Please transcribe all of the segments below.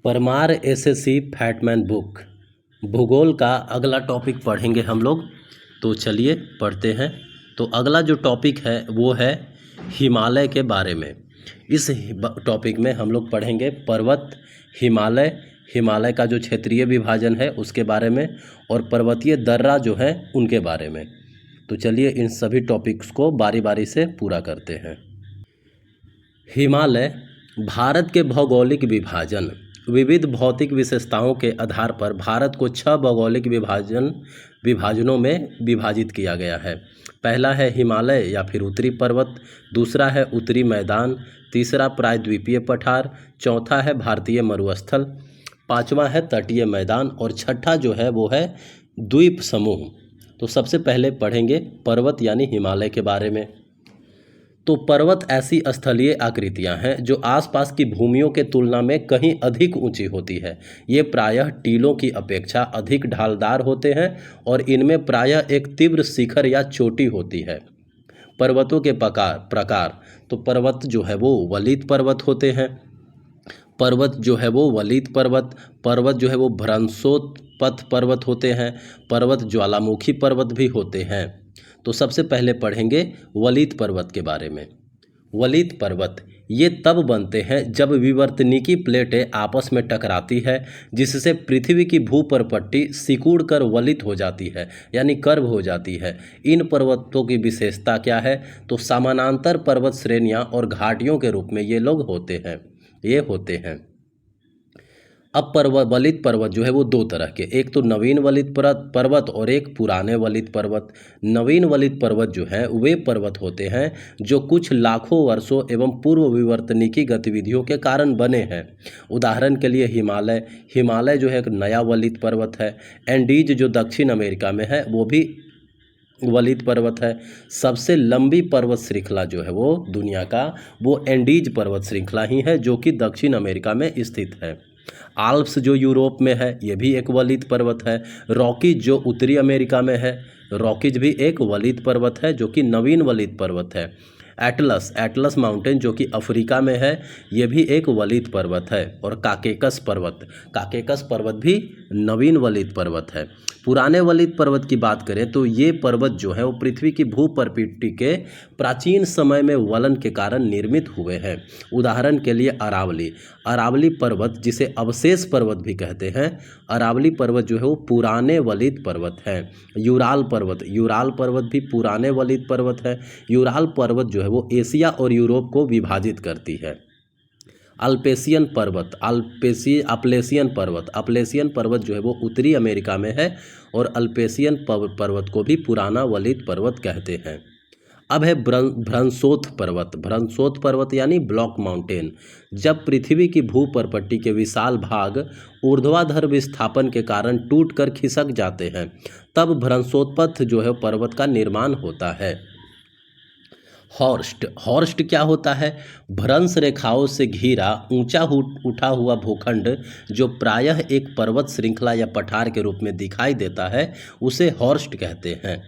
Parmar SSC fat man book भूगोल का अगला टॉपिक पढ़ेंगे हम लोग। तो चलिए पढ़ते हैं। तो अगला जो टॉपिक है वो है हिमालय के बारे में। इस टॉपिक में हम लोग पढ़ेंगे पर्वत, हिमालय, हिमालय का जो क्षेत्रीय विभाजन है उसके बारे में और पर्वतीय दर्रा जो है उनके बारे में। तो चलिए इन सभी टॉपिक्स को बारी बारी से पूरा करते हैं। हिमालय भारत के भौगोलिक विभाजन। विविध भौतिक विशेषताओं के आधार पर भारत को 6 भौगोलिक विभाजनों में विभाजित किया गया है। पहला है हिमालय या फिर उत्तरी पर्वत, दूसरा है उत्तरी मैदान, तीसरा प्रायद्वीपीय पठार, चौथा है भारतीय मरुस्थल, पांचवा है तटीय मैदान और छठा जो है वो है द्वीप समूह। तो सबसे पहले पढ़ेंगे पर्वत यानी हिमालय के बारे में। तो पर्वत ऐसी स्थलीय आकृतियां हैं जो आसपास की भूमियों के तुलना में कहीं अधिक ऊंची होती है। ये प्रायः टीलों की अपेक्षा अधिक ढालदार होते हैं और इनमें प्रायः एक तीव्र शिखर या चोटी होती है। पर्वतों के प्रकार तो पर्वत जो है वो वलित पर्वत होते हैं। पर्वत जो है वो वलित पर्वत जो है वो भ्रंशोत्पथ पर्वत होते हैं। पर्वत ज्वालामुखी पर्वत भी होते हैं। तो सबसे पहले पढ़ेंगे वलित पर्वत के बारे में। वलित पर्वत ये तब बनते हैं जब विवर्तनिकी प्लेटें आपस में टकराती है, जिससे पृथ्वी की भूपर्पट्टी सिकुड़ कर वलित हो जाती है यानी कर्व हो जाती है। इन पर्वतों की विशेषता क्या है? तो समानांतर पर्वत श्रेणियां और घाटियों के रूप में ये होते हैं। अब वलित पर्वत जो है वो दो तरह के, एक तो नवीन वलित पर्वत और एक पुराने वलित पर्वत। नवीन वलित पर्वत जो है वे पर्वत होते हैं जो कुछ लाखों वर्षों एवं पूर्व विवर्तनिकी गतिविधियों के कारण बने हैं। उदाहरण के लिए हिमालय जो है एक नया वलित पर्वत है। एंडीज जो दक्षिण अमेरिका में है वो भी वलित पर्वत है। सबसे लंबी पर्वत श्रृंखला जो है वो दुनिया का वो एंडीज पर्वत श्रृंखला ही है जो कि दक्षिण अमेरिका में स्थित है। आल्प्स जो यूरोप में है ये भी एक वलित पर्वत है। रॉकीज जो उत्तरी अमेरिका में है, रॉकीज भी एक वलित पर्वत है जो कि नवीन वलित पर्वत है। एटलस माउंटेन जो कि अफ्रीका में है ये भी एक वलित पर्वत है। और काकेकस पर्वत भी नवीन वलित पर्वत है। पुराने वलित पर्वत की बात करें तो ये पर्वत जो है वो पृथ्वी की भूपर्पट्टी के प्राचीन समय में वलन के कारण निर्मित हुए हैं। उदाहरण के लिए अरावली पर्वत जिसे अवशेष पर्वत भी कहते हैं, अरावली पर्वत जो है वो पुराने वलित पर्वत है। यूराल पर्वत भी पुराने वलित पर्वत है। यूराल पर्वत जो है वो एशिया और यूरोप को विभाजित करती है। अप्लेशियन पर्वत जो है वो उत्तरी अमेरिका में है और अल्पेशियन पर्वत को भी पुराना वलित पर्वत कहते हैं। अब है भ्रंशोत्थ पर्वत यानी ब्लॉक माउंटेन। जब पृथ्वी की भूपर्पट्टी के विशाल भाग ऊर्ध्वाधर विस्थापन के कारण टूटकर खिसक जाते हैं तब भ्रंशोत्पथ जो है पर्वत का निर्माण होता है। हॉर्स्ट क्या होता है? भ्रंश रेखाओं से घिरा ऊंचा उठा हुआ भूखंड जो प्रायः एक पर्वत श्रृंखला या पठार के रूप में दिखाई देता है उसे हॉर्स्ट कहते हैं।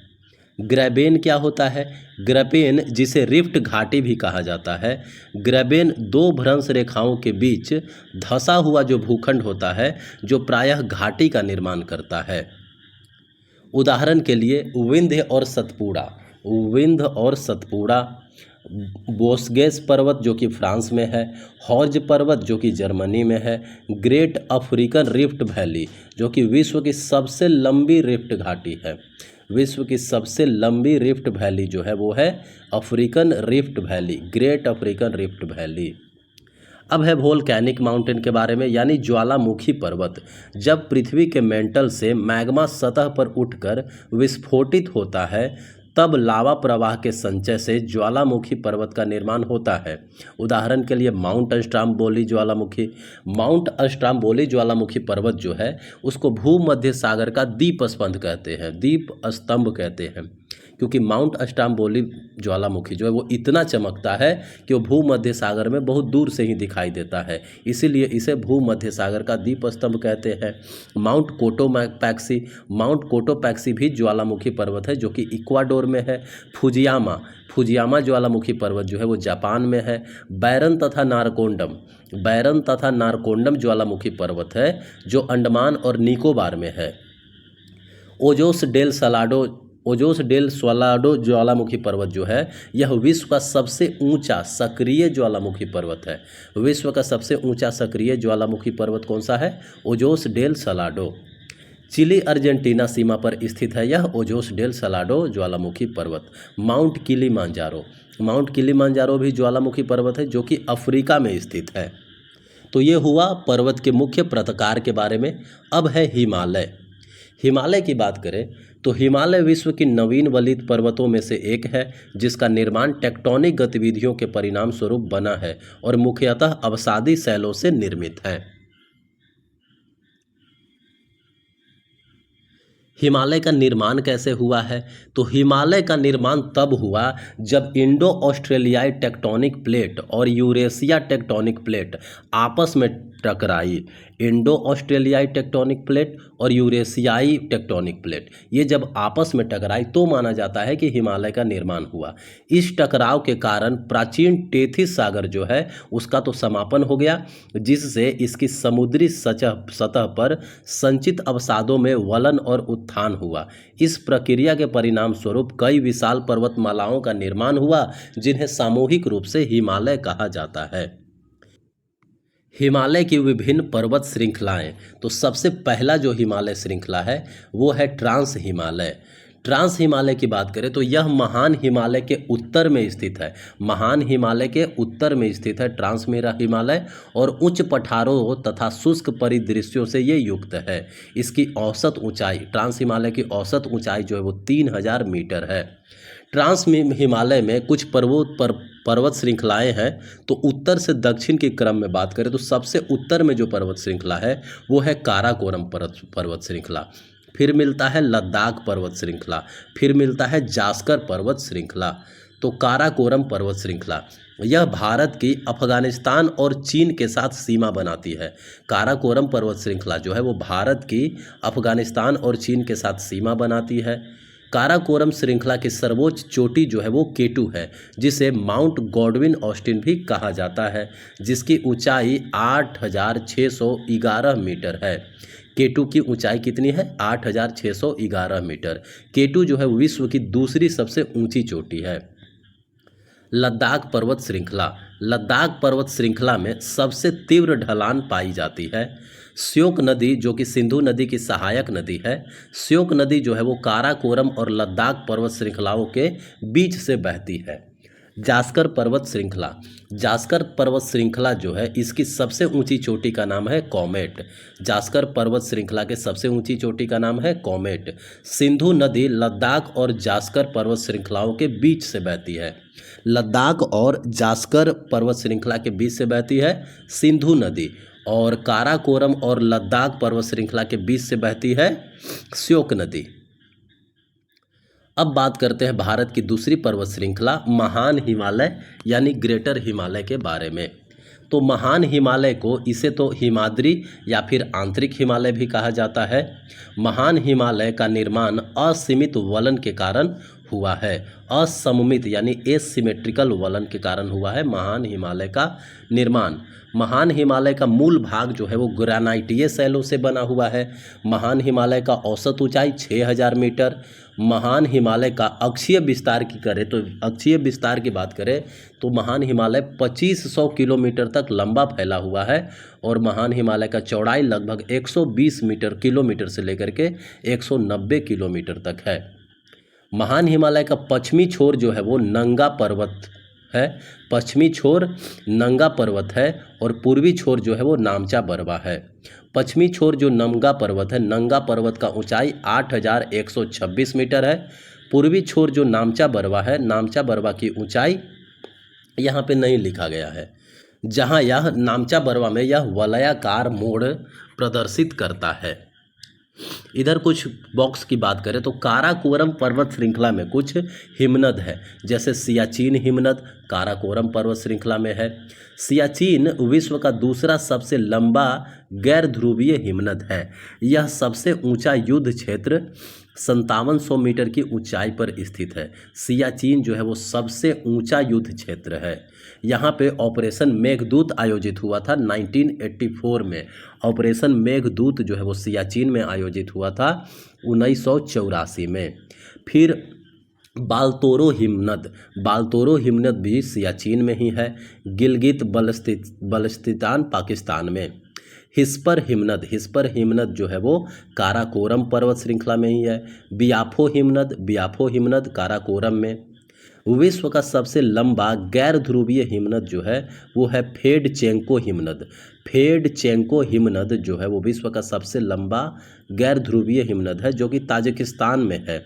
ग्रेबेन क्या होता है? ग्रेबेन जिसे रिफ्ट घाटी भी कहा जाता है। ग्रेबेन दो भ्रंश रेखाओं के बीच धंसा हुआ जो भूखंड होता है जो प्रायः घाटी का निर्माण करता है। उदाहरण के लिए विंध्य और सतपुड़ा, बोस्गेस पर्वत जो कि फ्रांस में है, हॉर्ज पर्वत जो कि जर्मनी में है, ग्रेट अफ्रीकन रिफ्ट वैली जो कि विश्व की सबसे लंबी रिफ्ट घाटी है। विश्व की सबसे लंबी रिफ्ट वैली जो है वो है African rift valley, great African rift valley. अब है वोल्केनिक माउंटेन के बारे में यानी ज्वालामुखी पर्वत। जब पृथ्वी के मेंटल से मैग्मा सतह पर उठकर विस्फोटित होता है तब लावा प्रवाह के संचय से ज्वालामुखी पर्वत का निर्माण होता है। उदाहरण के लिए माउंट अस्ट्राम्बोली ज्वालामुखी पर्वत जो है उसको भूमध्य सागर का दीप स्तंभ कहते हैं क्योंकि माउंट अस्ट्राम्बोली ज्वालामुखी जो है वो इतना चमकता है कि वो भूमध्य सागर में बहुत दूर से ही दिखाई देता है, इसीलिए इसे भूमध्य सागर का दीप स्तंभ कहते हैं। माउंट कोटोपैक्सी भी ज्वालामुखी पर्वत है जो कि इक्वाडोर में है। फुजियामा ज्वालामुखी पर्वत जो है वो जापान में है। बैरन तथा नारकोंडम बैरन तथा नारकोंडम ज्वालामुखी पर्वत है जो अंडमान और निकोबार में है। ओजोस डेल सालाडो ज्वालामुखी पर्वत जो है यह विश्व का सबसे ऊंचा सक्रिय ज्वालामुखी पर्वत है। विश्व का सबसे ऊंचा सक्रिय ज्वालामुखी पर्वत कौन सा है? Ojos del Salado. Chile Argentina सीमा पर स्थित है यह ओजोस डेल सालाडो ज्वालामुखी पर्वत। माउंट किलिमांजारो भी ज्वालामुखी पर्वत है जो कि अफ्रीका में स्थित है। तो ये हुआ पर्वत के मुख्य प्रकार के बारे में। अब है हिमालय की बात करें तो हिमालय विश्व की नवीन वलित पर्वतों में से एक है जिसका निर्माण टेक्टोनिक गतिविधियों के परिणाम स्वरूप बना है और मुख्यतः अवसादी शैलों से निर्मित है। हिमालय का निर्माण कैसे हुआ है? तो हिमालय का निर्माण तब हुआ जब इंडो ऑस्ट्रेलियाई टेक्टोनिक प्लेट और यूरेशिया टेक्टोनिक प्लेट आपस में टकराई। इंडो ऑस्ट्रेलियाई टेक्टोनिक प्लेट और यूरेशियाई टेक्टोनिक प्लेट ये जब आपस में टकराई तो माना जाता है कि हिमालय का निर्माण हुआ। इस टकराव के कारण प्राचीन टेथिस सागर जो है उसका तो समापन हो गया, जिससे इसकी समुद्री सतह पर संचित अवसादों में वलन और उत्थान हुआ। इस प्रक्रिया के परिणाम स्वरूप कई विशाल पर्वतमालाओं का निर्माण हुआ जिन्हें सामूहिक रूप से हिमालय कहा जाता है। हिमालय की विभिन्न पर्वत श्रृंखलाएं। तो सबसे पहला जो हिमालय श्रृंखला है वो है ट्रांस हिमालय की बात करें तो यह महान हिमालय के उत्तर में स्थित है। महान हिमालय के उत्तर में स्थित है ट्रांस हिमालय और उच्च पठारों तथा शुष्क परिदृश्यों से ये युक्त है। इसकी औसत ऊंचाई, ट्रांस हिमालय की औसत ऊंचाई जो है वो 3000 मीटर है। ट्रांस हिमालय में कुछ पर्वत श्रृंखलाएं हैं। तो उत्तर से दक्षिण के क्रम में बात करें तो सबसे उत्तर में जो पर्वत श्रृंखला है वो है काराकोरम पर्वत श्रृंखला, फिर मिलता है लद्दाख पर्वत श्रृंखला, फिर मिलता है जास्कर पर्वत श्रृंखला। तो काराकोरम पर्वत श्रृंखला यह भारत की अफगानिस्तान और चीन के साथ सीमा बनाती है। काराकोरम पर्वत श्रृंखला जो है वो भारत की अफगानिस्तान और चीन के साथ सीमा बनाती है। काराकोरम श्रृंखला की सर्वोच्च चोटी जो है वो केटू है, जिसे माउंट गॉडविन ऑस्टिन भी कहा जाता है, जिसकी ऊंचाई 8611 मीटर है। केटू की ऊंचाई कितनी है? 8611 मीटर। केटू जो है विश्व की दूसरी सबसे ऊंची चोटी है। लद्दाख पर्वत श्रृंखला में सबसे तीव्र ढलान पाई जाती है। श्योक नदी जो कि सिंधु नदी की सहायक नदी है, श्योक नदी जो है वो काराकोरम और लद्दाख पर्वत श्रृंखलाओं के बीच से बहती है। जास्कर पर्वत श्रृंखला जो है इसकी सबसे ऊंची चोटी का नाम है कॉमेट। जास्कर पर्वत श्रृंखला के सबसे ऊंची चोटी का नाम है कॉमेट। सिंधु नदी लद्दाख और जास्कर पर्वत श्रृंखलाओं के बीच से बहती है। लद्दाख और जास्कर पर्वत श्रृंखला के बीच से बहती है सिंधु नदी, और काराकोरम और लद्दाख पर्वत श्रृंखला के बीच से बहती है श्योक नदी। अब बात करते हैं भारत की दूसरी पर्वत श्रृंखला महान हिमालय यानी ग्रेटर हिमालय के बारे में। तो महान हिमालय को इसे तो हिमाद्री या फिर आंतरिक हिमालय भी कहा जाता है। महान हिमालय का निर्माण असीमित वलन के कारण हुआ है। असममित यानी एसिमेट्रिकल वलन के कारण हुआ है महान हिमालय का निर्माण। महान हिमालय का मूल भाग जो है वो ग्रेनाइटीय शैलों से बना हुआ है। महान हिमालय का औसत ऊंचाई 6000 मीटर। महान हिमालय का अक्षीय विस्तार की बात करें तो महान हिमालय 2500 किलोमीटर तक लंबा फैला हुआ है, और महान हिमालय का चौड़ाई लगभग 120 किलोमीटर से लेकर के 190 किलोमीटर तक है। महान हिमालय का पश्चिमी छोर जो है वो नंगा पर्वत है, और पूर्वी छोर जो है वो नामचा बरवा है। पश्चिमी छोर जो नंगा पर्वत का ऊंचाई 8126 मीटर है। पूर्वी छोर जो नामचा बरवा की ऊंचाई यहाँ पे नहीं लिखा गया है, जहाँ यह नामचा बरवा में यह वलयाकार मोड़ प्रदर्शित करता है। इधर कुछ बॉक्स की बात करें तो काराकोरम पर्वत श्रृंखला में कुछ हिमनद है, जैसे सियाचिन हिमनद काराकोरम पर्वत श्रृंखला में है। सियाचिन विश्व का दूसरा सबसे लंबा गैर ध्रुवीय हिमनद है। यह सबसे ऊंचा युद्ध क्षेत्र 5700 मीटर की ऊंचाई पर स्थित है। सियाचिन जो है वो सबसे ऊंचा युद्ध क्षेत्र है। यहाँ पे ऑपरेशन मेघदूत आयोजित हुआ था 1984 में। ऑपरेशन मेघदूत जो है वो सियाचिन में आयोजित हुआ था 1984 में। फिर बाल्तोरो हिमनद भी सियाचिन में ही है, गिलगित बल्तिस्तान पाकिस्तान में। हिस्पर हिमनद जो है वो काराकोरम पर्वत श्रृंखला में ही है। बियाफो हिमनद काराकोरम में। विश्व का सबसे लंबा गैर ध्रुवीय हिमनद जो है वो है फेडचेंको हिमनद जो है वो विश्व का सबसे लंबा गैर ध्रुवीय हिमनद है, जो कि ताजिकिस्तान में है।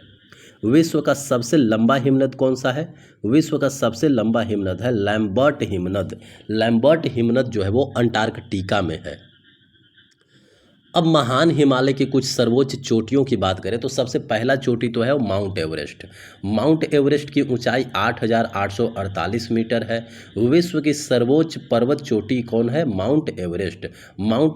विश्व का सबसे लंबा हिमनद कौन सा है? विश्व का सबसे लंबा हिमनद है लैम्बर्ट हिमनद जो है वो अंटार्कटिका में है। अब महान हिमालय की कुछ सर्वोच्च चोटियों की बात करें तो सबसे पहला चोटी तो है वो माउंट एवरेस्ट की ऊंचाई 8,848 मीटर है। विश्व की सर्वोच्च पर्वत चोटी कौन है? माउंट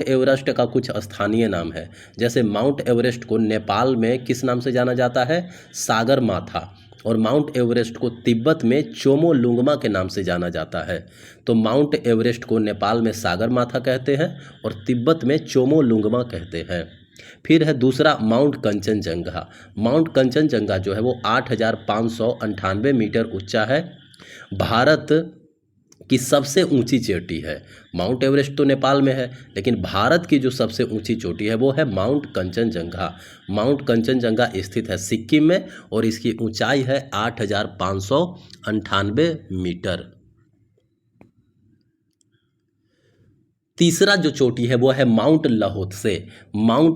एवरेस्ट का कुछ स्थानीय नाम है, जैसे माउंट एवरेस्ट को नेपाल में किस नाम से जाना जाता है? सागरमाथा। और माउंट एवरेस्ट को तिब्बत में चोमोलुंगमा के नाम से जाना जाता है। तो माउंट एवरेस्ट को नेपाल में सागरमाथा कहते हैं और तिब्बत में चोमोलुंगमा कहते हैं। फिर है दूसरा माउंट कंचनजंगा जो है वो 8,598 मीटर ऊंचा है। भारत की सबसे ऊंची चोटी है। माउंट एवरेस्ट तो नेपाल में है, लेकिन भारत की जो सबसे ऊंची चोटी है वो है माउंट कंचनजंगा स्थित है सिक्किम में और इसकी ऊंचाई है 8,598 मीटर। तीसरा जो चोटी है वो है माउंट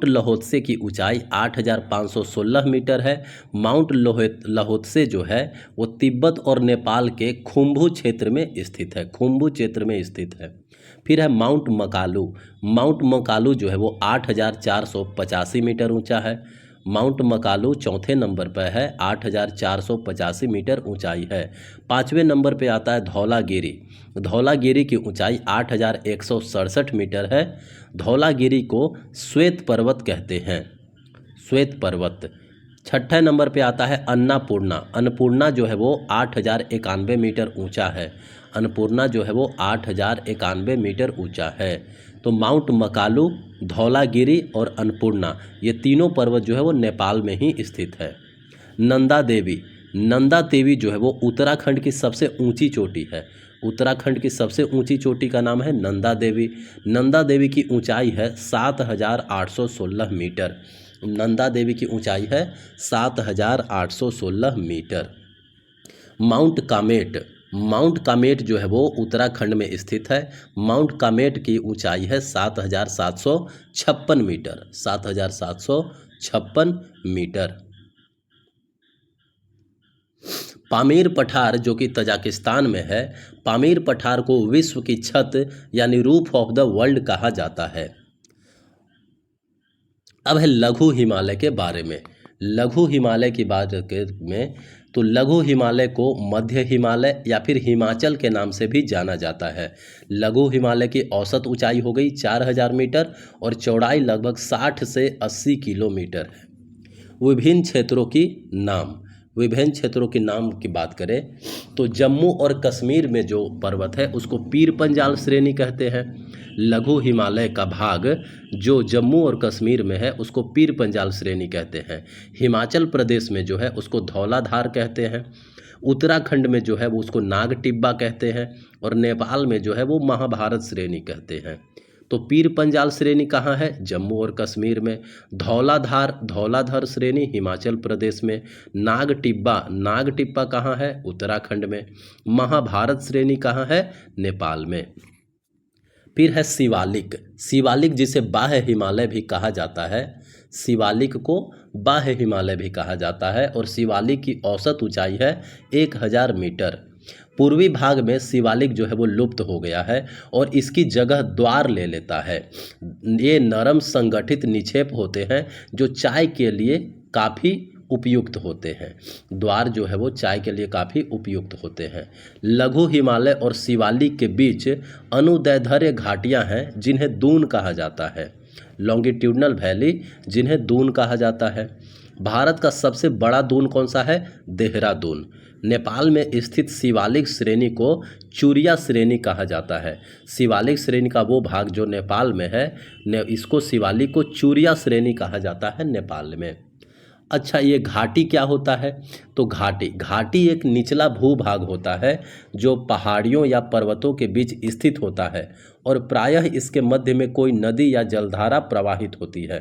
लहोत्से की ऊंचाई 8,516 मीटर है। माउंट लहोत्से जो है वो तिब्बत और नेपाल के खुम्बू क्षेत्र में स्थित है। फिर है माउंट मकालू जो है वो 8,485 मीटर ऊंचा है। माउंट मकालू चौथे नंबर पर है, 8,485 मीटर ऊंचाई है। पाँचवें नंबर पे आता है धौलागिरी की ऊंचाई 8,167 मीटर है। धौलागिरी को श्वेत पर्वत कहते हैं, छठे नंबर पे आता है अन्नपूर्णा जो है वो 8,091 मीटर ऊंचा है। 8,091 मीटर ऊंचा है। तो माउंट मकालू, धौलागिरी और अन्नपूर्णा ये तीनों पर्वत जो है वो नेपाल में ही स्थित है। नंदा देवी जो है वो उत्तराखंड की सबसे ऊंची चोटी है। उत्तराखंड की सबसे ऊंची चोटी का नाम है नंदा देवी की ऊंचाई है 7,816 मीटर। नंदा देवी की ऊंचाई है 7,816 मीटर। माउंट कामेट जो है वो उत्तराखंड में स्थित है। माउंट कामेट की ऊंचाई है 7,756 मीटर। पामीर पठार जो कि तजाकिस्तान में है, पामीर पठार को विश्व की छत यानी रूफ ऑफ द वर्ल्ड कहा जाता है। अब है लघु हिमालय के बारे में। लघु हिमालय की बात में तो लघु हिमालय को मध्य हिमालय या फिर हिमाचल के नाम से भी जाना जाता है। लघु हिमालय की औसत ऊंचाई हो गई 4,000 मीटर और चौड़ाई लगभग 60 से 80 किलोमीटर है। विभिन्न क्षेत्रों के नाम की बात करें तो जम्मू और कश्मीर में जो पर्वत है उसको पीर पंजाल श्रेणी कहते हैं। लघु हिमालय का भाग जो जम्मू और कश्मीर में है उसको पीर पंजाल श्रेणी कहते हैं। हिमाचल प्रदेश में जो है उसको धौलाधार कहते हैं। उत्तराखंड में जो है वो उसको नाग टिब्बा कहते हैं और नेपाल में जो है वो महाभारत श्रेणी कहते हैं। तो पीर पंजाल श्रेणी कहाँ है? जम्मू और कश्मीर में। धौलाधार श्रेणी हिमाचल प्रदेश में। नाग टिब्बा कहाँ है? उत्तराखंड में। महाभारत श्रेणी कहाँ है? नेपाल में। फिर है शिवालिक जिसे बाह्य हिमालय भी कहा जाता है। शिवालिक को बाह्य हिमालय भी कहा जाता है और शिवालिक की औसत ऊंचाई है 1,000 मीटर। पूर्वी भाग में शिवालिक जो है वो लुप्त हो गया है और इसकी जगह द्वार ले लेता है। ये नरम संगठित निक्षेप होते हैं जो चाय के लिए काफ़ी उपयुक्त होते हैं। द्वार जो है वो चाय के लिए काफ़ी उपयुक्त होते हैं। लघु हिमालय और शिवालिक के बीच अनुदैर्ध्य घाटियाँ हैं जिन्हें दून कहा जाता है। लॉन्गिट्यूडनल वैली जिन्हें दून कहा जाता है। भारत का सबसे बड़ा दून कौन सा है? देहरादून। नेपाल में स्थित शिवालिक श्रेणी को चूरिया श्रेणी कहा जाता है। शिवालिक श्रेणी का वो भाग जो नेपाल में है, इसको शिवालिक को चूरिया श्रेणी कहा जाता है नेपाल में। अच्छा, ये घाटी क्या होता है? तो घाटी एक निचला भूभाग होता है जो पहाड़ियों या पर्वतों के बीच स्थित होता है और प्रायः इसके मध्य में कोई नदी या जलधारा प्रवाहित होती है।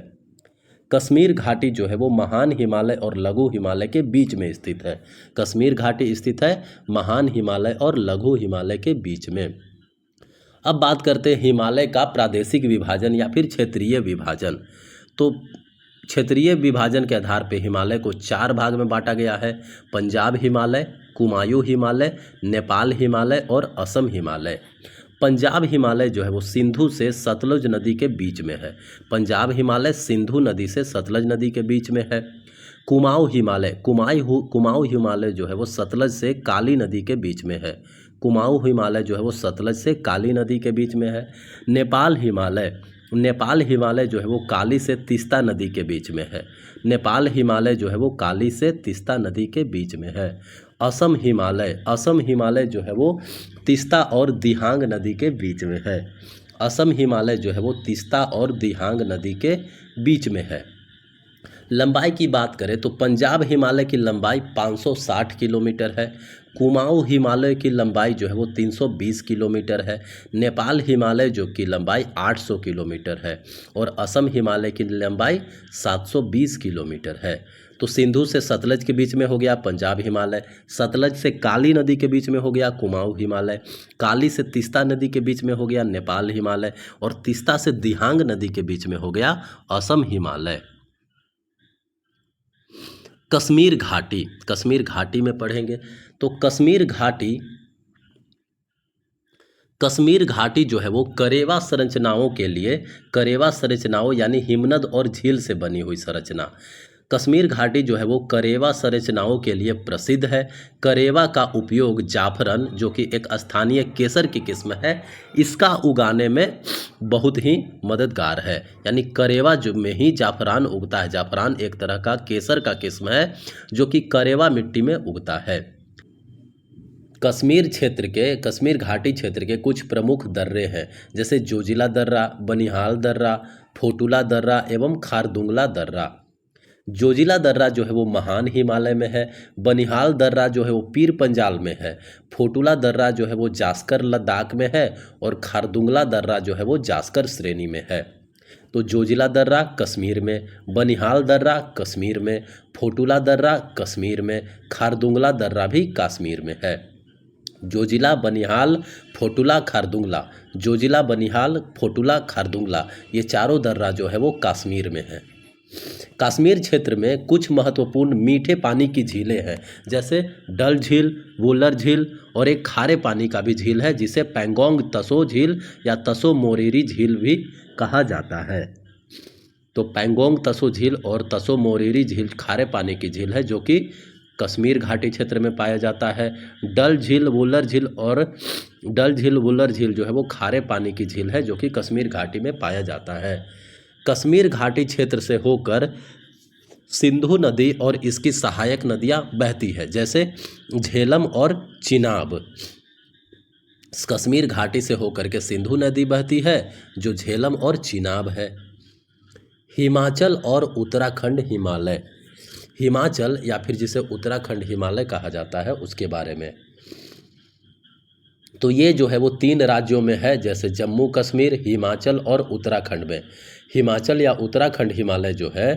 कश्मीर घाटी जो है वो महान हिमालय और लघु हिमालय के बीच में स्थित है। कश्मीर घाटी स्थित है महान हिमालय और लघु हिमालय के बीच में। अब बात करते हैं हिमालय का प्रादेशिक विभाजन या फिर क्षेत्रीय विभाजन। तो क्षेत्रीय विभाजन के आधार पर हिमालय को 4 भाग में बांटा गया है। पंजाब हिमालय, कुमायूं हिमालय, नेपाल हिमालय और असम हिमालय। पंजाब हिमालय जो है वो सिंधु से सतलुज नदी के बीच में है। पंजाब हिमालय सिंधु नदी से सतलज नदी के बीच में है। कुमाऊं हिमालय जो है वो सतलज से काली नदी के बीच में है। कुमाऊं हिमालय जो है वो सतलज से काली नदी के बीच में है। नेपाल हिमालय जो है वो काली से तीस्ता नदी के बीच में है। नेपाल हिमालय जो है वो काली से तीस्ता नदी के बीच में है। असम हिमालय जो है वो तीस्ता और दिहांग नदी के बीच में है। असम हिमालय जो है वो तीस्ता और दिहांग नदी के बीच में है। लंबाई की बात करें तो पंजाब हिमालय की लंबाई 560 किलोमीटर है। कुमाऊं हिमालय की लंबाई जो है वो 320 किलोमीटर है। नेपाल हिमालय जो की लंबाई 800 किलोमीटर है और असम हिमालय की लंबाई 720 किलोमीटर है। तो सिंधु से सतलज के बीच में हो गया पंजाब हिमालय, सतलज से काली नदी के बीच में हो गया कुमाऊं हिमालय, काली से तीस्ता नदी के बीच में हो गया नेपाल हिमालय और तीस्ता से दिहांग नदी के बीच में हो गया असम हिमालय। कश्मीर घाटी में पढ़ेंगे तो कश्मीर घाटी जो है वो करेवा संरचनाओं यानी हिमनद और झील से बनी हुई संरचना। कश्मीर घाटी जो है वो करेवा संरचनाओं के लिए प्रसिद्ध है। करेवा का उपयोग जाफरान जो कि एक स्थानीय केसर की किस्म है, इसका उगाने में बहुत ही मददगार है। यानी करेवा जो में ही जाफरान उगता है। जाफरान एक तरह का केसर का किस्म है जो कि करेवा मिट्टी में उगता है। कश्मीर घाटी क्षेत्र के कुछ प्रमुख दर्रे हैं जैसे जोजिला दर्रा, बनिहाल दर्रा, फोटुला दर्रा एवं खारदुंगला दर्रा। जोजिला दर्रा जो है वो महान हिमालय में है। बनिहाल दर्रा जो है वो पीर पंजाल में है। फोटुला दर्रा जो है वो जास्कर लद्दाख में है और खारदुंगला दर्रा जो है वो जास्कर श्रेणी में है। तो जोजिला दर्रा कश्मीर में, बनिहाल दर्रा कश्मीर में, फोटुला दर्रा कश्मीर में, खारदुंगला दर्रा भी कश्मीर में है। जोजिला, बनिहाल, फोटुला, खारदुंगला, जोजिला, बनिहाल, फोटुला, खारदुंगला, ये चारों दर्रा जो है वो कश्मीर में है। कश्मीर क्षेत्र में कुछ महत्वपूर्ण मीठे पानी की झीलें हैं जैसे डल झील, वुलर झील और एक खारे पानी का भी झील है जिसे पैंगोंग तसो झील या तसो मोरिरी झील भी कहा जाता है। तो पैंगोंग तसो झील और तसो मोरिरी झील खारे पानी की झील है जो कि कश्मीर घाटी क्षेत्र में पाया जाता है। डल झील, वुलर झील जो है वो खारे पानी की झील है जो कि कश्मीर घाटी में पाया जाता है। कश्मीर घाटी क्षेत्र से होकर सिंधु नदी और इसकी सहायक नदियां बहती है जैसे झेलम और चिनाब। कश्मीर घाटी से होकर के सिंधु नदी बहती है जो झेलम और चिनाब है। हिमाचल और उत्तराखंड हिमालय, हिमाचल या फिर जिसे उत्तराखंड हिमालय कहा जाता है उसके बारे में। तो ये जो है वो 3 राज्यों में है जैसे जम्मू कश्मीर, हिमाचल और उत्तराखंड में। हिमाचल या उत्तराखंड हिमालय जो है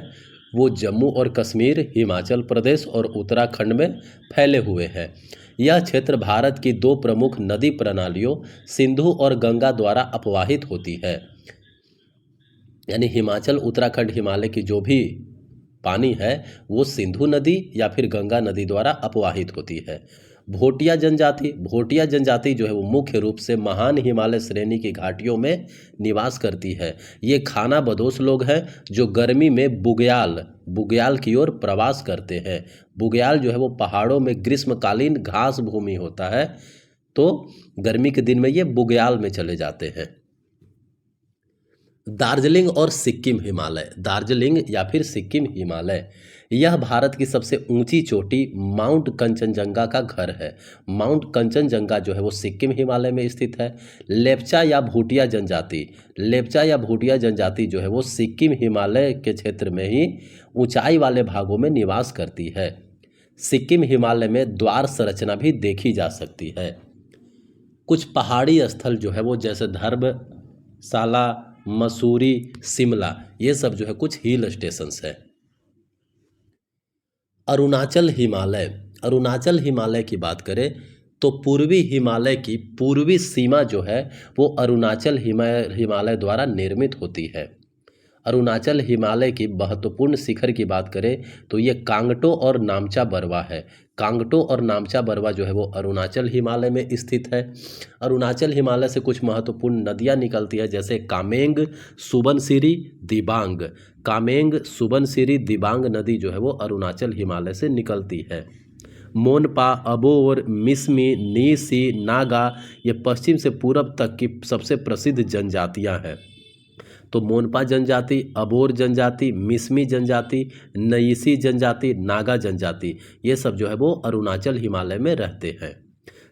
वो जम्मू और कश्मीर, हिमाचल प्रदेश और उत्तराखंड में फैले हुए हैं। यह क्षेत्र भारत की 2 प्रमुख नदी प्रणालियों सिंधु और गंगा द्वारा अपवाहित होती है। यानी हिमाचल उत्तराखंड हिमालय की जो भी पानी है वो सिंधु नदी या फिर गंगा नदी द्वारा अपवाहित होती है। भोटिया जनजाति जो है वो मुख्य रूप से महान हिमालय श्रेणी की घाटियों में निवास करती है। ये खानाबदोश लोग हैं जो गर्मी में बुग्याल की ओर प्रवास करते हैं। बुग्याल जो है वो पहाड़ों में ग्रीष्मकालीन घास भूमि होता है, तो गर्मी के दिन में ये बुग्याल में चले जाते हैं। दार्जिलिंग और सिक्किम हिमालय, दार्जिलिंग या फिर सिक्किम हिमालय, यह भारत की सबसे ऊंची चोटी माउंट कंचनजंगा का घर है। माउंट कंचनजंगा जो है वो सिक्किम हिमालय में स्थित है। लेप्चा या भूटिया जनजाति जो है वो सिक्किम हिमालय के क्षेत्र में ही ऊंचाई वाले भागों में निवास करती है। सिक्किम हिमालय में द्वार संरचना भी देखी जा सकती है। कुछ पहाड़ी स्थल जो है वो जैसे धर्मशाला, मसूरी, शिमला, ये सब जो है कुछ हिल स्टेशंस है। अरुणाचल हिमालय की बात करें तो पूर्वी हिमालय की पूर्वी सीमा जो है वो अरुणाचल हिमालय द्वारा निर्मित होती है। अरुणाचल हिमालय की महत्वपूर्ण शिखर की बात करें तो ये कांगटो और नामचा बरवा है। कांगटो और नामचा बरवा जो है वो अरुणाचल हिमालय में स्थित है। अरुणाचल हिमालय से कुछ महत्वपूर्ण नदियाँ निकलती है जैसे कामेंग सुबनसिरी दिबांग नदी जो है वो अरुणाचल हिमालय से निकलती है। मोनपा, अबोर, मिसमी, नीसी, नागा, ये पश्चिम से पूरब तक की सबसे प्रसिद्ध जनजातियां हैं। तो मोनपा जनजाति, अबोर जनजाति, मिसमी जनजाति, नईसी जनजाति, नागा जनजाति, ये सब जो है वो अरुणाचल हिमालय में रहते हैं।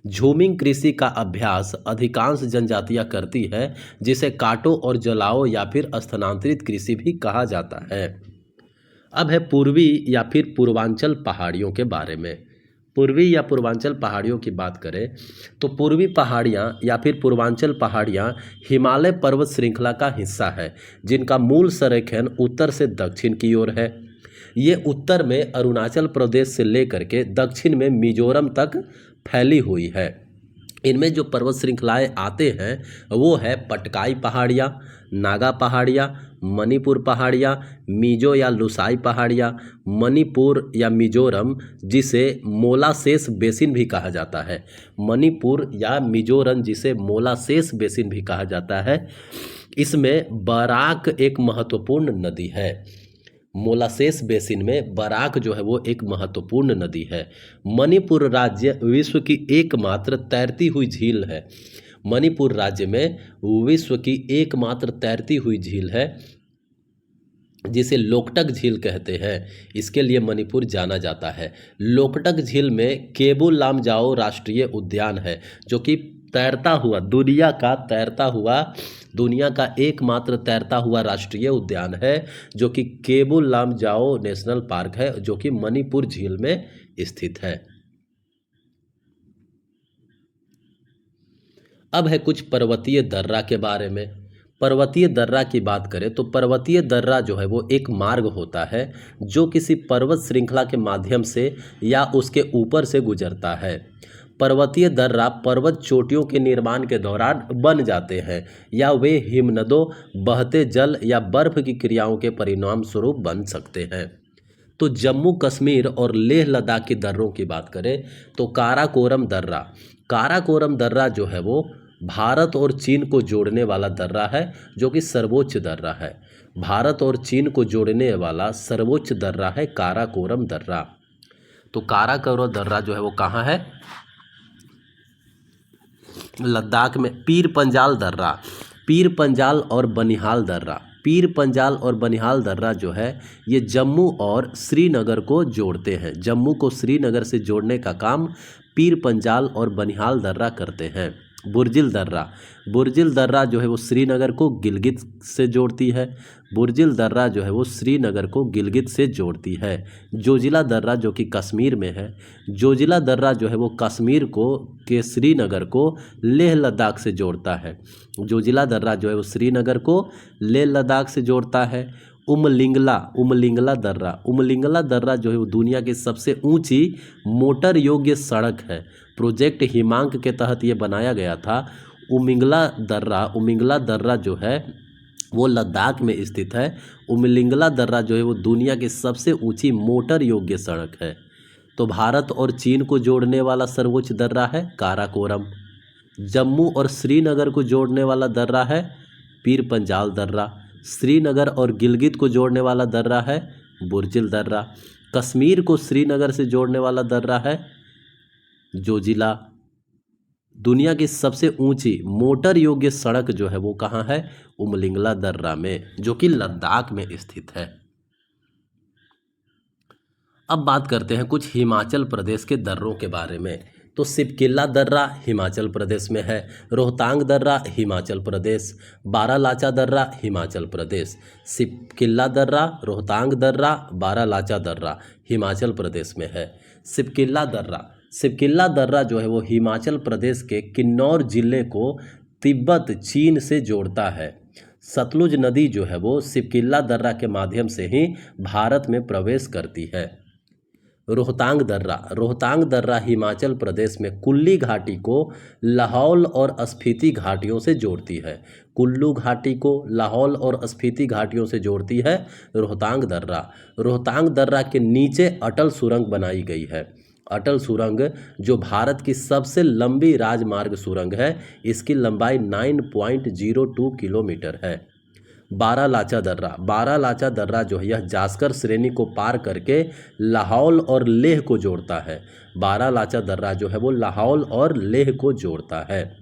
झूमिंग कृषि का अभ्यास अधिकांश जनजातियां करती है, जिसे काटो और जलाओ या फिर स्थानांतरित कृषि भी कहा जाता है। अब है पूर्वी या फिर पूर्वांचल पहाड़ियों के बारे में। पूर्वी या पूर्वांचल पहाड़ियों की बात करें तो पूर्वी पहाड़ियाँ या फिर पूर्वांचल पहाड़ियाँ हिमालय पर्वत श्रृंखला का हिस्सा है, जिनका मूल संरेखण उत्तर से दक्षिण की ओर है। ये उत्तर में अरुणाचल प्रदेश से लेकर के दक्षिण में मिजोरम तक फैली हुई है। इनमें जो पर्वत श्रृंखलाएं आते हैं वो है पटकाई पहाड़ियाँ, नागा पहाड़ियाँ, मणिपुर पहाड़ियाँ, मिजो या लुसाई पहाड़ियाँ, मणिपुर या मिजोरम जिसे मोलासेस बेसिन भी कहा जाता है। मणिपुर या मिजोरम जिसे मोलासेस बेसिन भी कहा जाता है, इसमें बराक एक महत्वपूर्ण नदी है। मोलासेस बेसिन में बराक जो है वो एक महत्वपूर्ण नदी है। मणिपुर राज्य विश्व की एकमात्र तैरती हुई झील है। मणिपुर राज्य में विश्व की एकमात्र तैरती हुई झील है जिसे लोकटक झील कहते हैं। इसके लिए मणिपुर जाना जाता है। लोकटक झील में केबुल लामजाओ राष्ट्रीय उद्यान है, जो कि दुनिया का एकमात्र तैरता हुआ राष्ट्रीय उद्यान है, जो कि केबुल लामजाओ नेशनल पार्क है, जो कि मणिपुर झील में स्थित है। अब है कुछ पर्वतीय दर्रा के बारे में। पर्वतीय दर्रा की बात करें तो पर्वतीय दर्रा जो है वो एक मार्ग होता है जो किसी पर्वत श्रृंखला के माध्यम से या उसके ऊपर से गुजरता है। पर्वतीय दर्रा पर्वत चोटियों के निर्माण के दौरान बन जाते हैं या वे हिमनदों, बहते जल या बर्फ की क्रियाओं के परिणाम स्वरूप बन सकते हैं। तो जम्मू कश्मीर और लेह लद्दाख की दर्रों की बात करें तो काराकोरम दर्रा जो है वो भारत और चीन को जोड़ने वाला दर्रा है, जो कि सर्वोच्च दर्रा है। भारत और चीन को जोड़ने वाला सर्वोच्च दर्रा है काराकोरम दर्रा। तो काराकोरम दर्रा जो है वो कहाँ है? लद्दाख में। पीर पंजाल और बनिहाल दर्रा जो है ये जम्मू और श्रीनगर को जोड़ते हैं। जम्मू को श्रीनगर से जोड़ने का काम पीर पंजाल और बनिहाल दर्रा करते हैं। बुर्जिल दर्रा जो है वो श्रीनगर को गिलगित से जोड़ती है। जोजिला दर्रा जो कि कश्मीर में है। जोजिला दर्रा जो है वो कश्मीर के श्रीनगर को लेह लद्दाख से जोड़ता है। जोजिला दर्रा जो है वो श्रीनगर को लेह लद्दाख से जोड़ता है। उमलिंगला दर्रा जो है वो दुनिया की सबसे ऊंची मोटर योग्य सड़क है। प्रोजेक्ट हिमांक के तहत ये बनाया गया था। उमिंगला दर्रा जो है वो लद्दाख में स्थित है। उमलिंगला दर्रा जो है वो दुनिया की सबसे ऊंची मोटर योग्य सड़क है। तो भारत और चीन को जोड़ने वाला सर्वोच्च दर्रा है काराकोरम। जम्मू और श्रीनगर को जोड़ने वाला दर्रा है पीर पंजाल दर्रा। श्रीनगर और गिलगित को जोड़ने वाला दर्रा है बुर्जिल दर्रा। कश्मीर को श्रीनगर से जोड़ने वाला दर्रा है जोजिला। दुनिया की सबसे ऊंची मोटर योग्य सड़क जो है वो कहाँ है? उमलिंगला दर्रा में, जो कि लद्दाख में स्थित है। अब बात करते हैं कुछ हिमाचल प्रदेश के दर्रों के बारे में। तो सिपकिल्ला दर्रा हिमाचल प्रदेश में है। रोहतांग दर्रा हिमाचल प्रदेश। बारालाचा दर्रा हिमाचल प्रदेश। सिपकिल्ला दर्रा, रोहतांग दर्रा, बारालाचा दर्रा हिमाचल प्रदेश में है। सिपकिल्ला दर्रा जो है वो हिमाचल प्रदेश के किन्नौर जिले को तिब्बत चीन से जोड़ता है। सतलुज नदी जो है वो सिपकिल्ला दर्रा के माध्यम से ही भारत में प्रवेश करती है। रोहतांग दर्रा हिमाचल प्रदेश में कुल्ली घाटी को लाहौल और स्पीति घाटियों से जोड़ती है। कुल्लू घाटी को लाहौल और स्पीति घाटियों से जोड़ती है रोहतांग दर्रा। रोहतांग दर्रा के नीचे अटल सुरंग बनाई गई है। अटल सुरंग जो भारत की सबसे लंबी राजमार्ग सुरंग है, इसकी लंबाई 9.02 किलोमीटर है। बारालाचा दर्रा जो है यह जास्कर श्रेणी को पार करके लाहौल और लेह को जोड़ता है। बारालाचा दर्रा जो है वो लाहौल और लेह को जोड़ता है।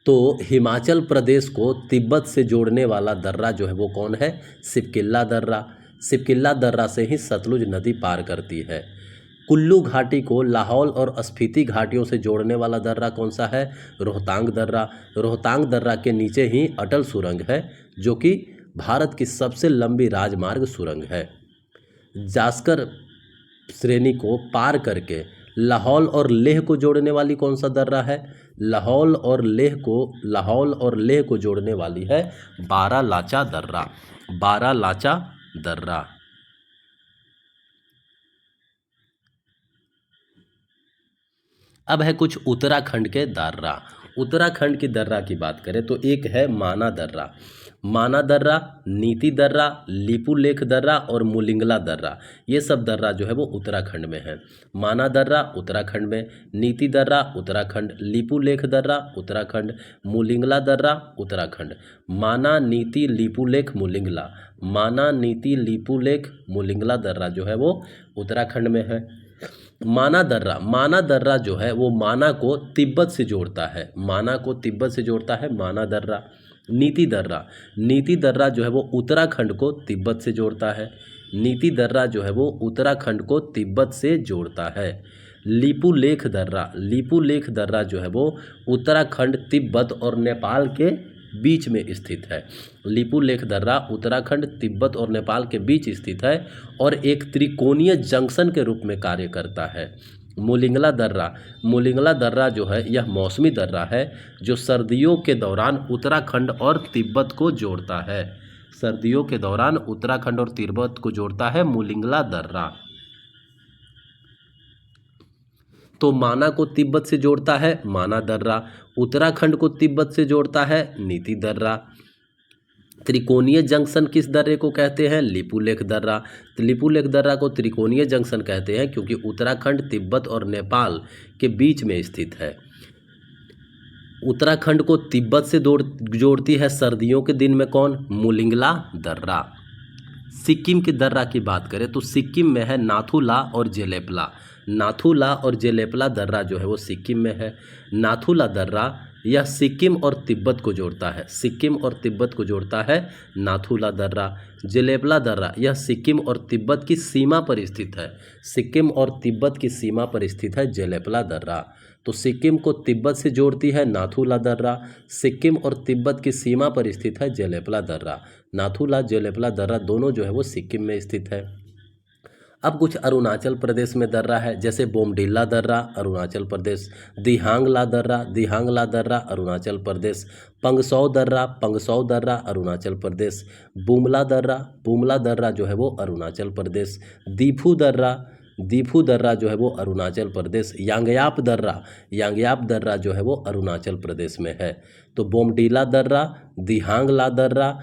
तो हिमाचल प्रदेश को तिब्बत से जोड़ने वाला दर्रा जो है वो कौन है? सिपकिल्ला दर्रा। सिपकिल्ला दर्रा से ही सतलुज नदी पार करती है। कुल्लू घाटी को लाहौल और स्पीति घाटियों से जोड़ने वाला दर्रा कौन सा है? रोहतांग दर्रा। रोहतांग दर्रा के नीचे ही अटल सुरंग है, जो कि भारत की सबसे लंबी राजमार्ग सुरंग है। जास्कर श्रेणी को पार करके लाहौल और लेह को जोड़ने वाली कौन सा दर्रा है? लाहौल और लेह को जोड़ने वाली है बारालाचा दर्रा। अब है कुछ उत्तराखंड के दर्रा। उत्तराखंड की दर्रा की बात करें तो एक है माना दर्रा, नीति दर्रा, लिपुलेख दर्रा और मुलिंगला दर्रा। ये सब दर्रा जो है वो उत्तराखंड में है। माना दर्रा उत्तराखंड में, नीति दर्रा उत्तराखंड, लिपुलेख दर्रा उत्तराखंड, मुलिंगला दर्रा उत्तराखंड। माना, नीति, लिपुलेख, मुलिंगला दर्रा जो है वो उत्तराखंड में है। माना दर्रा जो है वो माना को तिब्बत से जोड़ता है। माना दर्रा। नीति दर्रा जो है वो उत्तराखंड को तिब्बत से जोड़ता है। लिपुलेख दर्रा जो है वो उत्तराखंड, तिब्बत और नेपाल के बीच में स्थित है। लिपुलेख दर्रा उत्तराखंड, तिब्बत और नेपाल के बीच स्थित है और एक त्रिकोणीय जंक्शन के रूप में कार्य करता है। मुलिंगला दर्रा जो है यह मौसमी दर्रा है जो सर्दियों के दौरान उत्तराखंड और तिब्बत को जोड़ता है। मुलिंगला दर्रा तो माना को तिब्बत से जोड़ता है माना दर्रा, उत्तराखंड को तिब्बत से जोड़ता है नीति दर्रा। त्रिकोणीय जंक्शन किस दर्रे को कहते हैं? लिपुलेख दर्रा। तो लिपुलेख दर्रा को त्रिकोणीय जंक्शन कहते हैं क्योंकि उत्तराखंड, तिब्बत और नेपाल के बीच में स्थित है। उत्तराखंड को तिब्बत से जोड़ती है सर्दियों के दिन में कौन? मुलिंगला दर्रा। सिक्किम की दर्रा की बात करें तो सिक्किम में है नाथुला और जेलेपला दर्रा जो है वो सिक्किम में है। नाथुला दर्रा यह सिक्किम और तिब्बत को जोड़ता है। नाथुला दर्रा। जेलेपला दर्रा यह सिक्किम और तिब्बत की सीमा पर स्थित है। जेलेपला दर्रा तो सिक्किम को तिब्बत से जोड़ती है नाथुला दर्रा, सिक्किम और तिब्बत की सीमा पर स्थित है जेलेपला दर्रा। नाथुला, जेलेपला दर्रा दोनों जो है वो सिक्किम में स्थित है। अब कुछ अरुणाचल प्रदेश में दर्रा है, जैसे बोमडिला दर्रा अरुणाचल प्रदेश, दिहांगला दर्रा अरुणाचल प्रदेश, पंगसौ दर्रा अरुणाचल प्रदेश, बुमला दर्रा जो है वो अरुणाचल प्रदेश, दीफू दर्रा जो है वो अरुणाचल प्रदेश, यांगयाप दर्रा जो है वो अरुणाचल प्रदेश में है। तो बोमडिला दर्रा, दिहांगला दर्रा,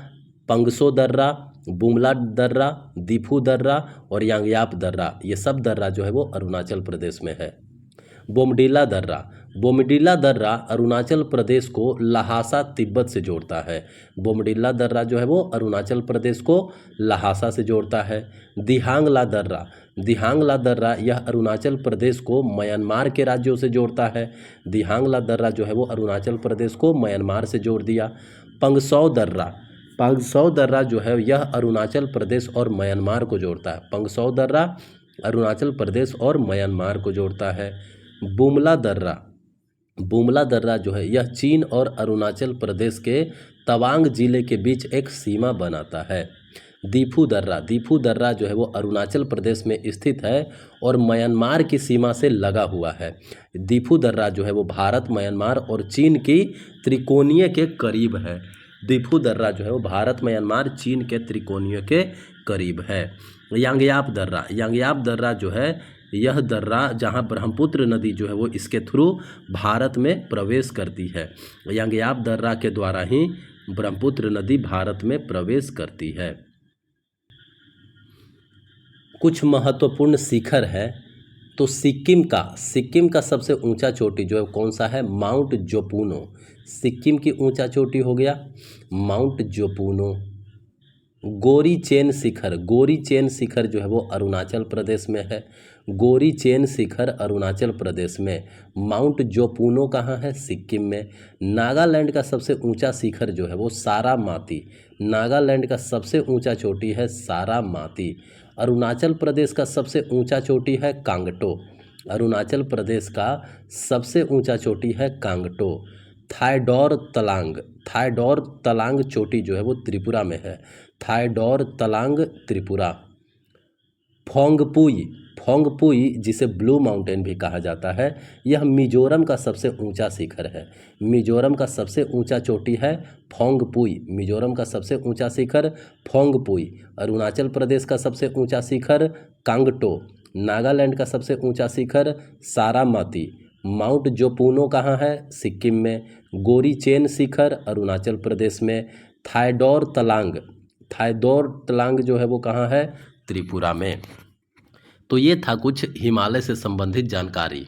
पंगसो दर्रा, बुमला दर्रा, दीफू दर्रा और यांगयाप दर्रा, ये सब दर्रा जो है वो अरुणाचल प्रदेश में है। बोमडिला दर्रा, बोमडिला दर्रा अरुणाचल प्रदेश को लहासा तिब्बत से जोड़ता है। बोमडिला दर्रा जो है वो अरुणाचल प्रदेश को लहासा से जोड़ता है। दिहांगला दर्रा, दिहांगला दर्रा यह अरुणाचल प्रदेश को म्यांमार के राज्यों से जोड़ता है। दिहांगला दर्रा जो है वो अरुणाचल प्रदेश को म्यांमार से जोड़ दिया। पंगसौ दर्रा, पंगसौ दर्रा जो है यह अरुणाचल प्रदेश और म्यांमार को जोड़ता है। पंगसौ दर्रा अरुणाचल प्रदेश और म्यांमार को जोड़ता है। बुमला दर्रा, बुमला दर्रा जो है यह चीन और अरुणाचल प्रदेश के तवांग जिले के बीच एक सीमा बनाता है। दीफू दर्रा, दीफू दर्रा जो है वो अरुणाचल प्रदेश में स्थित है और म्यांमार की सीमा से लगा हुआ है। दीफू दर्रा जो है वो भारत, म्यांमार और चीन की त्रिकोणीय के करीब है। दीफू दर्रा जो है वो भारत, म्यांमार, चीन के त्रिकोणीय के करीब है। यांगयाप दर्रा, यांगयाप दर्रा जो है यह दर्रा जहां ब्रह्मपुत्र नदी जो है वो इसके थ्रू भारत में प्रवेश करती है। यांगयाप दर्रा के द्वारा ही ब्रह्मपुत्र नदी भारत में प्रवेश करती है। कुछ महत्वपूर्ण शिखर है तो सिक्किम का सबसे ऊंचा चोटी जो है कौन सा है? माउंट जोपुनो। सिक्किम की ऊंचा चोटी हो गया माउंट जोपुनो। गोरी चेन शिखर, गोरी चेन शिखर जो है वो अरुणाचल प्रदेश में है। गोरी चेन शिखर अरुणाचल प्रदेश में। माउंट जोपुनो कहाँ है? सिक्किम में। नागालैंड का सबसे ऊंचा शिखर जो है वो सारामाती। नागालैंड का सबसे ऊंचा चोटी है सारामाती। अरुणाचल प्रदेश का सबसे ऊंचा चोटी है कांगटो। अरुणाचल प्रदेश का सबसे ऊंचा चोटी है कांगटो। थाइडौर तलांग, थाइडौर तलांग चोटी जो है वो त्रिपुरा में है। थाइडौर तलांग त्रिपुरा। फोंगपुई, फोंगपुई जिसे ब्लू माउंटेन भी कहा जाता है, यह मिजोरम का सबसे ऊंचा शिखर है। मिजोरम का सबसे ऊंचा चोटी है फोंगपुई। मिजोरम का सबसे ऊंचा शिखर फोंगपुई। अरुणाचल प्रदेश का सबसे ऊंचा शिखर कांगटो। नागालैंड का सबसे ऊंचा शिखर सारामाती। माउंट जोपुनो कहाँ है? सिक्किम में। गोरी चेन शिखर अरुणाचल प्रदेश में। थाइडौर तलांग, थाइडौर तलांग जो है वो कहाँ है? त्रिपुरा में। तो ये था कुछ हिमालय से संबंधित जानकारी।